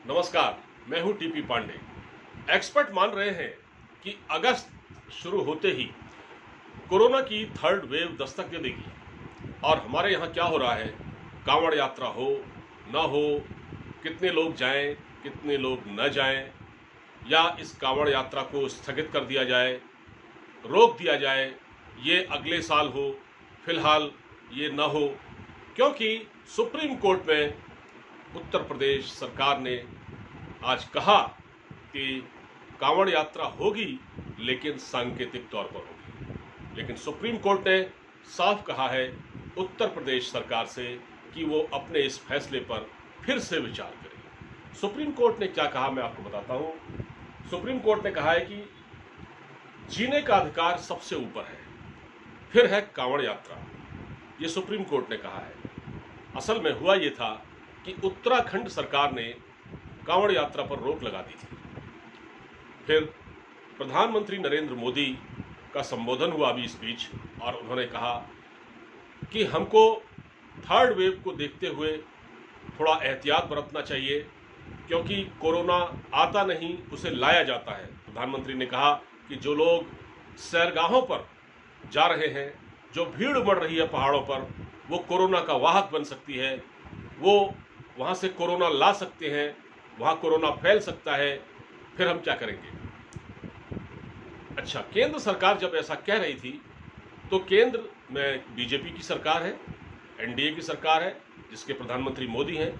नमस्कार, मैं हूं टीपी पांडे। एक्सपर्ट मान रहे हैं कि अगस्त शुरू होते ही कोरोना की थर्ड वेव दस्तक दे देगी और हमारे यहाँ क्या हो रहा है, कांवड़ यात्रा हो न हो, कितने लोग जाएं, कितने लोग न जाएं, या इस कांवड़ यात्रा को स्थगित कर दिया जाए, रोक दिया जाए, ये अगले साल हो, फिलहाल ये न हो, क्योंकि सुप्रीम कोर्ट में उत्तर प्रदेश सरकार ने आज कहा कि कांवड़ यात्रा होगी लेकिन सांकेतिक तौर पर होगी। लेकिन सुप्रीम कोर्ट ने साफ कहा है उत्तर प्रदेश सरकार से कि वो अपने इस फैसले पर फिर से विचार करें। सुप्रीम कोर्ट ने क्या कहा मैं आपको बताता हूं। सुप्रीम कोर्ट ने कहा है कि जीने का अधिकार सबसे ऊपर है, फिर है कांवड़ यात्रा। ये सुप्रीम कोर्ट ने कहा है। असल में हुआ ये था कि उत्तराखंड सरकार ने कांवड़ यात्रा पर रोक लगा दी थी। फिर प्रधानमंत्री नरेंद्र मोदी का संबोधन हुआ अभी इस बीच, और उन्होंने कहा कि हमको थर्ड वेव को देखते हुए थोड़ा एहतियात बरतना चाहिए, क्योंकि कोरोना आता नहीं, उसे लाया जाता है। प्रधानमंत्री ने कहा कि जो लोग सैरगाहों पर जा रहे हैं, जो भीड़ उमड़ रही है पहाड़ों पर, वो कोरोना का वाहक बन सकती है, वो वहाँ से कोरोना ला सकते हैं, वहाँ कोरोना फैल सकता है, फिर हम क्या करेंगे। अच्छा, केंद्र सरकार जब ऐसा कह रही थी तो केंद्र में बीजेपी की सरकार है, एनडीए की सरकार है जिसके प्रधानमंत्री मोदी हैं।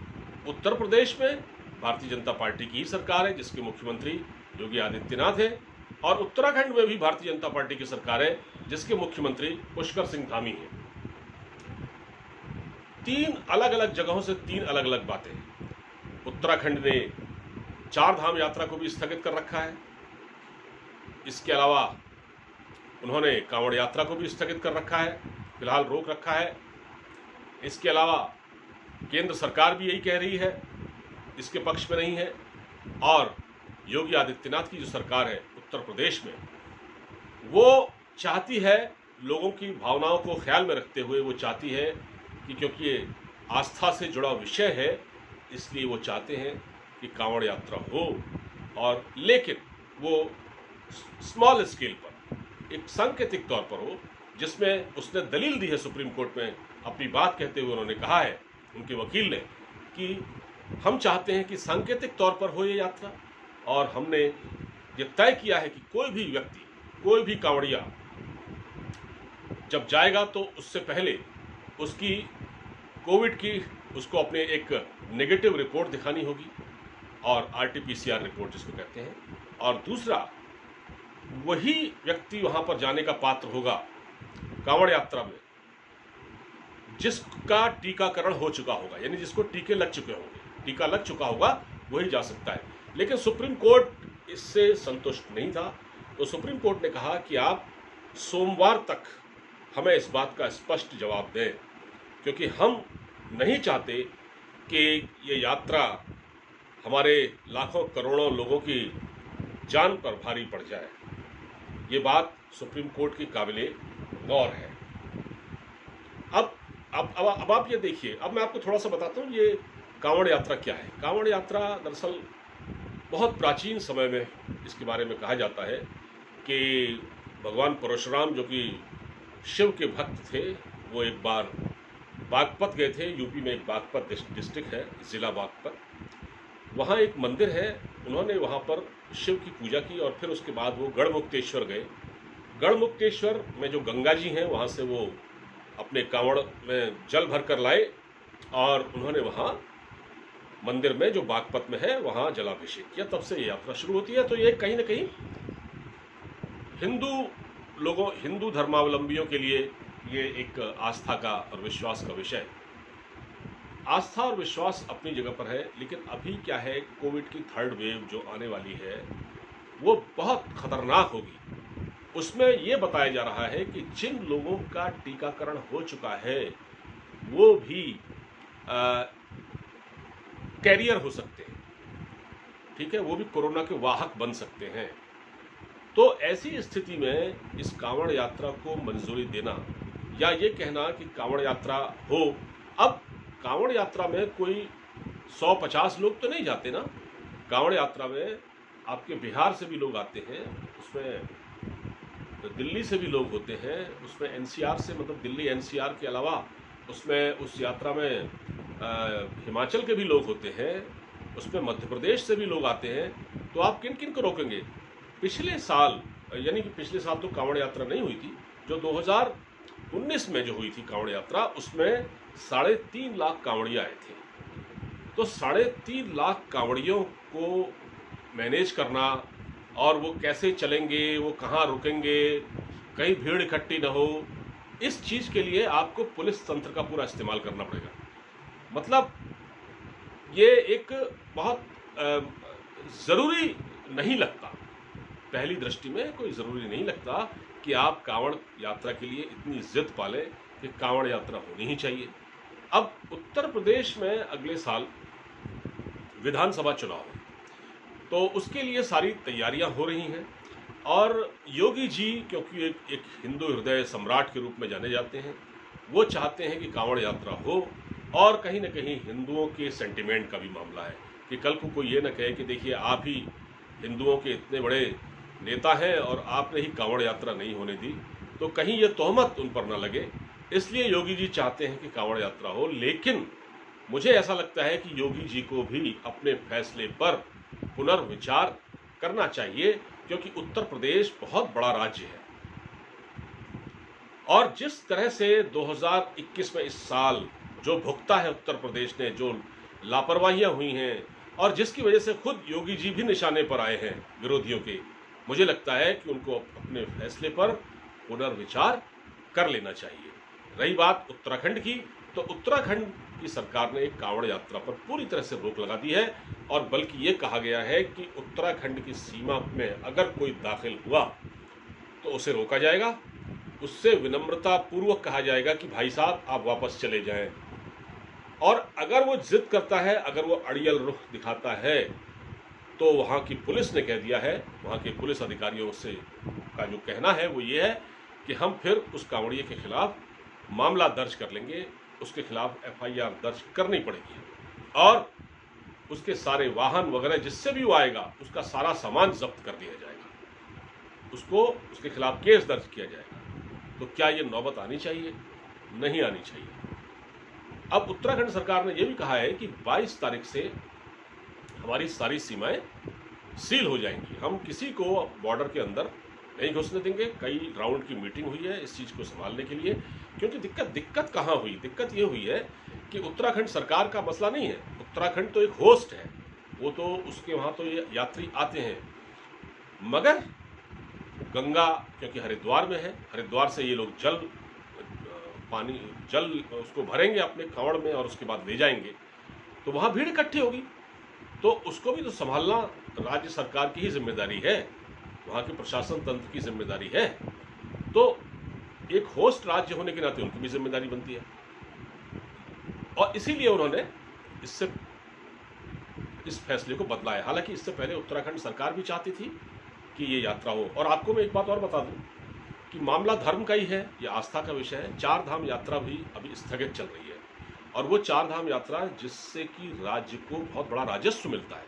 उत्तर प्रदेश में भारतीय जनता पार्टी की ही सरकार है जिसके मुख्यमंत्री योगी आदित्यनाथ है, और उत्तराखंड में भी भारतीय जनता पार्टी की सरकार है जिसके मुख्यमंत्री पुष्कर सिंह धामी हैं। तीन अलग अलग जगहों से तीन अलग अलग बातें। उत्तराखंड ने चार धाम यात्रा को भी स्थगित कर रखा है, इसके अलावा उन्होंने कांवड़ यात्रा को भी स्थगित कर रखा है, फिलहाल रोक रखा है। इसके अलावा केंद्र सरकार भी यही कह रही है, इसके पक्ष में नहीं है, और योगी आदित्यनाथ की जो सरकार है उत्तर प्रदेश में, वो चाहती है, लोगों की भावनाओं को ख्याल में रखते हुए वो चाहती है कि क्योंकि ये आस्था से जुड़ा विषय है, इसलिए वो चाहते हैं कि कांवड़ यात्रा हो, और लेकिन वो स्मॉल स्केल पर, एक सांकेतिक तौर पर हो, जिसमें उसने दलील दी है सुप्रीम कोर्ट में। अपनी बात कहते हुए उन्होंने कहा है, उनके वकील ने, कि हम चाहते हैं कि सांकेतिक तौर पर हो ये यात्रा, और हमने ये तय किया है कि कोई भी व्यक्ति, कोई भी कांवड़िया जब जाएगा तो उससे पहले उसकी कोविड की, उसको अपने एक नेगेटिव रिपोर्ट दिखानी होगी, और आरटीपीसीआर रिपोर्ट जिसको कहते हैं, और दूसरा, वही व्यक्ति वहां पर जाने का पात्र होगा कांवड़ यात्रा में जिसका टीकाकरण हो चुका होगा, यानी जिसको टीके लग चुके होंगे, टीका लग चुका होगा, वही जा सकता है। लेकिन सुप्रीम कोर्ट इससे संतुष्ट नहीं था, तो सुप्रीम कोर्ट ने कहा कि आप सोमवार तक हमें इस बात का स्पष्ट जवाब दें, क्योंकि हम नहीं चाहते कि ये यात्रा हमारे लाखों करोड़ों लोगों की जान पर भारी पड़ जाए। ये बात सुप्रीम कोर्ट की काबिले गौर है। अब आप ये देखिए, अब मैं आपको थोड़ा सा बताता हूँ ये कांवड़ यात्रा क्या है। कांवड़ यात्रा दरअसल बहुत प्राचीन समय में इसके बारे में कहा जाता है कि भगवान परशुराम, जो कि शिव के भक्त थे, वो एक बार बागपत गए थे। यूपी में एक बागपत डिस्ट्रिक्ट है, जिला बागपत, वहाँ एक मंदिर है, उन्होंने वहाँ पर शिव की पूजा की, और फिर उसके बाद वो गढ़मुक्तेश्वर गए। गढ़मुक्तेश्वर में जो गंगा जी हैं, वहाँ से वो अपने कांवड़ में जल भर कर लाए, और उन्होंने वहाँ मंदिर में जो बागपत में है वहाँ जलाभिषेक किया। तब से ये यात्रा शुरू होती है। तो ये कहीं ना कहीं हिंदू धर्मावलंबियों के लिए ये एक आस्था का और विश्वास का विषय है। आस्था और विश्वास अपनी जगह पर है, लेकिन अभी क्या है, कोविड की थर्ड वेव जो आने वाली है वो बहुत खतरनाक होगी। उसमें ये बताया जा रहा है कि जिन लोगों का टीकाकरण हो चुका है वो भी कैरियर हो सकते हैं, ठीक है, वो भी कोरोना के वाहक बन सकते हैं। तो ऐसी स्थिति में इस कांवड़ यात्रा को मंजूरी देना, या ये कहना कि कांवड़ यात्रा हो, अब कांवड़ यात्रा में कोई 100-50 लोग तो नहीं जाते ना, कांवड़ यात्रा में आपके बिहार से भी लोग आते हैं, उसमें दिल्ली से भी लोग होते हैं, उसमें एनसीआर से, मतलब दिल्ली एनसीआर के अलावा उसमें उस यात्रा में हिमाचल के भी लोग होते हैं, उसमें मध्य प्रदेश से भी लोग आते हैं। तो आप किन किन को रोकेंगे? पिछले साल, यानी कि पिछले साल तो कांवड़ यात्रा नहीं हुई थी, जो 2019 में जो हुई थी कांवड़ यात्रा, उसमें 3.5 लाख कांवड़िया आए थे। तो 3.5 लाख कांवड़ियों को मैनेज करना, और वो कैसे चलेंगे, वो कहाँ रुकेंगे, कहीं भीड़ इकट्ठी न हो, इस चीज़ के लिए आपको पुलिस तंत्र का पूरा इस्तेमाल करना पड़ेगा। मतलब ये एक बहुत ज़रूरी नहीं लगता, पहली दृष्टि में कोई ज़रूरी नहीं लगता कि आप कांवड़ यात्रा के लिए इतनी जिद पालें कि कांवड़ यात्रा होनी ही चाहिए। अब उत्तर प्रदेश में अगले साल विधानसभा चुनाव है, तो उसके लिए सारी तैयारियां हो रही हैं, और योगी जी क्योंकि एक हिंदू हृदय सम्राट के रूप में जाने जाते हैं, वो चाहते हैं कि कांवड़ यात्रा हो, और कहीं ना कहीं हिंदुओं के सेंटिमेंट का भी मामला है कि कल को कोई ये ना कहे कि देखिए आप ही हिंदुओं के इतने बड़े नेता हैं और आपने ही कांवड़ यात्रा नहीं होने दी, तो कहीं ये तोहमत उन पर ना लगे, इसलिए योगी जी चाहते हैं कि कांवड़ यात्रा हो। लेकिन मुझे ऐसा लगता है कि योगी जी को भी अपने फैसले पर पुनर्विचार करना चाहिए, क्योंकि उत्तर प्रदेश बहुत बड़ा राज्य है, और जिस तरह से 2021 में इस साल जो भुगता है उत्तर प्रदेश ने, जो लापरवाहियां हुई हैं, और जिसकी वजह से खुद योगी जी भी निशाने पर आए हैं विरोधियों के, मुझे लगता है कि उनको अपने फैसले पर पुनर्विचार कर लेना चाहिए। रही बात उत्तराखंड की, तो उत्तराखंड की सरकार ने एक कांवड़ यात्रा पर पूरी तरह से रोक लगा दी है, और बल्कि ये कहा गया है कि उत्तराखंड की सीमा में अगर कोई दाखिल हुआ तो उसे रोका जाएगा, उससे विनम्रता पूर्वक कहा जाएगा कि भाई साहब आप वापस चले जाएं, और अगर वो जिद करता है, अगर वो अड़ियल रुख दिखाता है, तो वहाँ की पुलिस ने कह दिया है, वहाँ के पुलिस अधिकारियों से का जो कहना है वो ये है कि हम फिर उस कांवड़िए के खिलाफ मामला दर्ज कर लेंगे, उसके खिलाफ एफआईआर दर्ज करनी पड़ेगी, और उसके सारे वाहन वगैरह जिससे भी वो आएगा उसका सारा सामान जब्त कर दिया जाएगा, उसको उसके खिलाफ केस दर्ज किया जाएगा। तो क्या ये नौबत आनी चाहिए? नहीं आनी चाहिए। अब उत्तराखंड सरकार ने यह भी कहा है कि 22 तारीख से हमारी सारी सीमाएं सील हो जाएंगी, हम किसी को बॉर्डर के अंदर नहीं घुसने देंगे। कई राउंड की मीटिंग हुई है इस चीज़ को संभालने के लिए, क्योंकि दिक्कत कहाँ हुई? दिक्कत ये हुई है कि उत्तराखंड सरकार का मसला नहीं है, उत्तराखंड तो एक होस्ट है, वो तो उसके वहाँ तो ये यात्री आते हैं, मगर गंगा क्योंकि हरिद्वार में है, हरिद्वार से ये लोग जल उसको भरेंगे अपने कांवड़ में और उसके बाद ले जाएंगे, तो वहाँ भीड़ इकट्ठी होगी, तो उसको भी तो संभालना राज्य सरकार की ही जिम्मेदारी है, वहाँ के प्रशासन तंत्र की जिम्मेदारी है। तो एक होस्ट राज्य होने के नाते उनकी भी जिम्मेदारी बनती है, और इसीलिए उन्होंने इस फैसले को बदला है। हालांकि इससे पहले उत्तराखंड सरकार भी चाहती थी कि ये यात्रा हो। और आपको मैं एक बात और बता दूं कि मामला धर्म का ही है, ये आस्था का विषय है। 4 धाम यात्रा भी अभी स्थगित चल रही है, और वो 4 धाम यात्रा जिससे कि राज्य को बहुत बड़ा राजस्व मिलता है,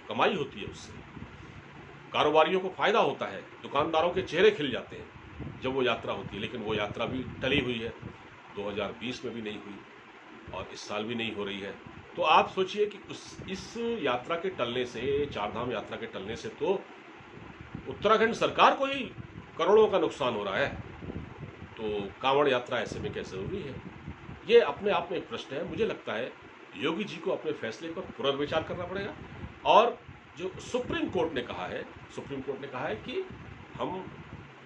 कमाई होती है, उससे कारोबारियों को फायदा होता है, दुकानदारों के चेहरे खिल जाते हैं जब वो यात्रा होती है। लेकिन वो यात्रा भी टली हुई है, 2020 में भी नहीं हुई और इस साल भी नहीं हो रही है। तो आप सोचिए कि इस यात्रा के टलने से, 4 धाम यात्रा के टलने से तो उत्तराखंड सरकार को ही करोड़ों का नुकसान हो रहा है, तो कांवड़ यात्रा ऐसे में कैसे जरूरी है? ये अपने आप में एक प्रश्न है। मुझे लगता है योगी जी को अपने फैसले पर पुनर्विचार करना पड़ेगा, और जो सुप्रीम कोर्ट ने कहा है कि हम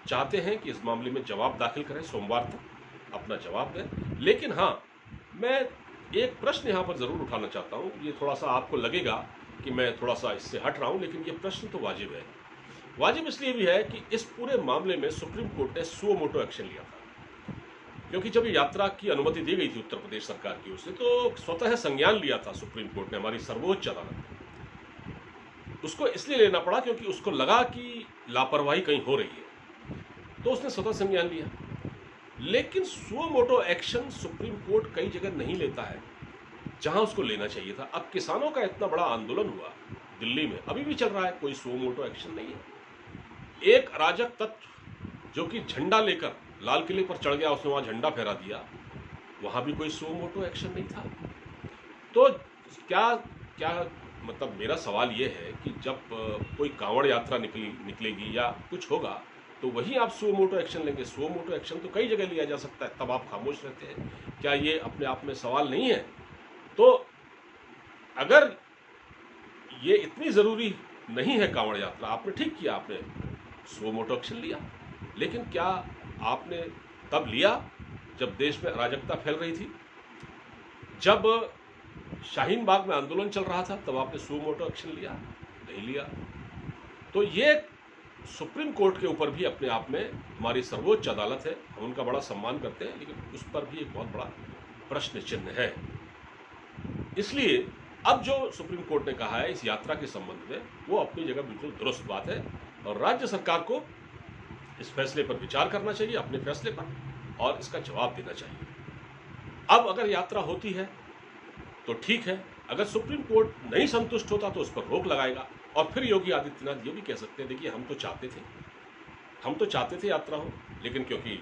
चाहते हैं कि इस मामले में जवाब दाखिल करें, सोमवार तक अपना जवाब दें। लेकिन हाँ, मैं एक प्रश्न यहाँ पर ज़रूर उठाना चाहता हूँ। ये थोड़ा सा आपको लगेगा कि मैं थोड़ा सा इससे हट रहा हूँ, लेकिन ये प्रश्न तो वाजिब है। वाजिब इसलिए भी है कि इस पूरे मामले में सुप्रीम कोर्ट ने सुओ मोटो एक्शन लिया था, क्योंकि जब यात्रा की अनुमति दी गई थी उत्तर प्रदेश सरकार की ओर से, तो स्वतः संज्ञान लिया था सुप्रीम कोर्ट ने, हमारी सर्वोच्च अदालत ने। उसको इसलिए लेना पड़ा क्योंकि उसको लगा कि लापरवाही कहीं हो रही है, तो उसने स्वतः संज्ञान लिया। लेकिन suo motu action supreme court कई जगह नहीं लेता है। जहां उसको लेना चाहिए था। अब किसानों का इतना बड़ा आंदोलन हुआ दिल्ली में, अभी भी चल रहा है, कोई सो मोटो एक्शन नहीं है। एक अराजक तत्व जो कि झंडा लेकर लाल किले पर चढ़ गया, उसने वहां झंडा फहरा दिया, वहां भी कोई सो मोटो एक्शन नहीं था। तो क्या क्या मतलब मेरा सवाल ये है कि जब कोई कांवड़ यात्रा निकलेगी या कुछ होगा तो वही आप सो मोटो एक्शन लेंगे। सो मोटो एक्शन तो कई जगह लिया जा सकता है, तब आप खामोश रहते हैं। क्या ये अपने आप में सवाल नहीं है? तो अगर ये इतनी ज़रूरी नहीं है कांवड़ यात्रा, आपने ठीक किया, आपने सो मोटो एक्शन लिया, लेकिन क्या आपने तब लिया जब देश में अराजकता फैल रही थी? जब शाहीन बाग में आंदोलन चल रहा था तब आपने सो मोटो एक्शन लिया? नहीं लिया। तो ये सुप्रीम कोर्ट के ऊपर भी अपने आप में हमारी सर्वोच्च अदालत है, हम उनका बड़ा सम्मान करते हैं, लेकिन उस पर भी एक बहुत बड़ा प्रश्न चिन्ह है। इसलिए अब जो सुप्रीम कोर्ट ने कहा है इस यात्रा के संबंध में, वो अपनी जगह बिल्कुल दुरुस्त बात है और राज्य सरकार को इस फैसले पर विचार करना चाहिए, अपने फैसले पर, और इसका जवाब देना चाहिए। अब अगर यात्रा होती है तो ठीक है, अगर सुप्रीम कोर्ट नहीं संतुष्ट होता तो उस पर रोक लगाएगा। और फिर योगी आदित्यनाथ ये भी कह सकते हैं, देखिए हम तो चाहते थे यात्रा हो, लेकिन क्योंकि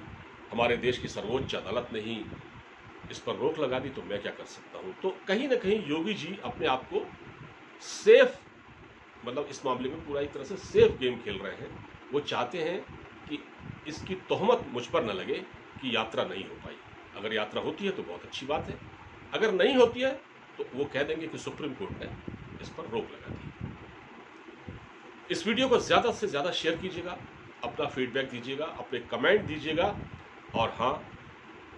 हमारे देश की सर्वोच्च अदालत ने ही इस पर रोक लगा दी तो मैं क्या कर सकता हूं। तो कहीं ना कहीं योगी जी अपने आप को सेफ, मतलब इस मामले में पूरा एक तरह से सेफ गेम खेल रहे हैं। वो चाहते हैं कि इसकी तोहमत मुझ पर न लगे कि यात्रा नहीं हो पाई। अगर यात्रा होती है तो बहुत अच्छी बात है, अगर नहीं होती है तो वो कह देंगे कि सुप्रीम कोर्ट ने इस पर रोक लगा दी। इस वीडियो को ज़्यादा से ज़्यादा शेयर कीजिएगा, अपना फीडबैक दीजिएगा, अपने कमेंट दीजिएगा, और हाँ,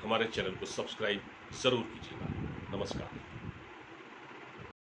हमारे चैनल को सब्सक्राइब ज़रूर कीजिएगा। नमस्कार।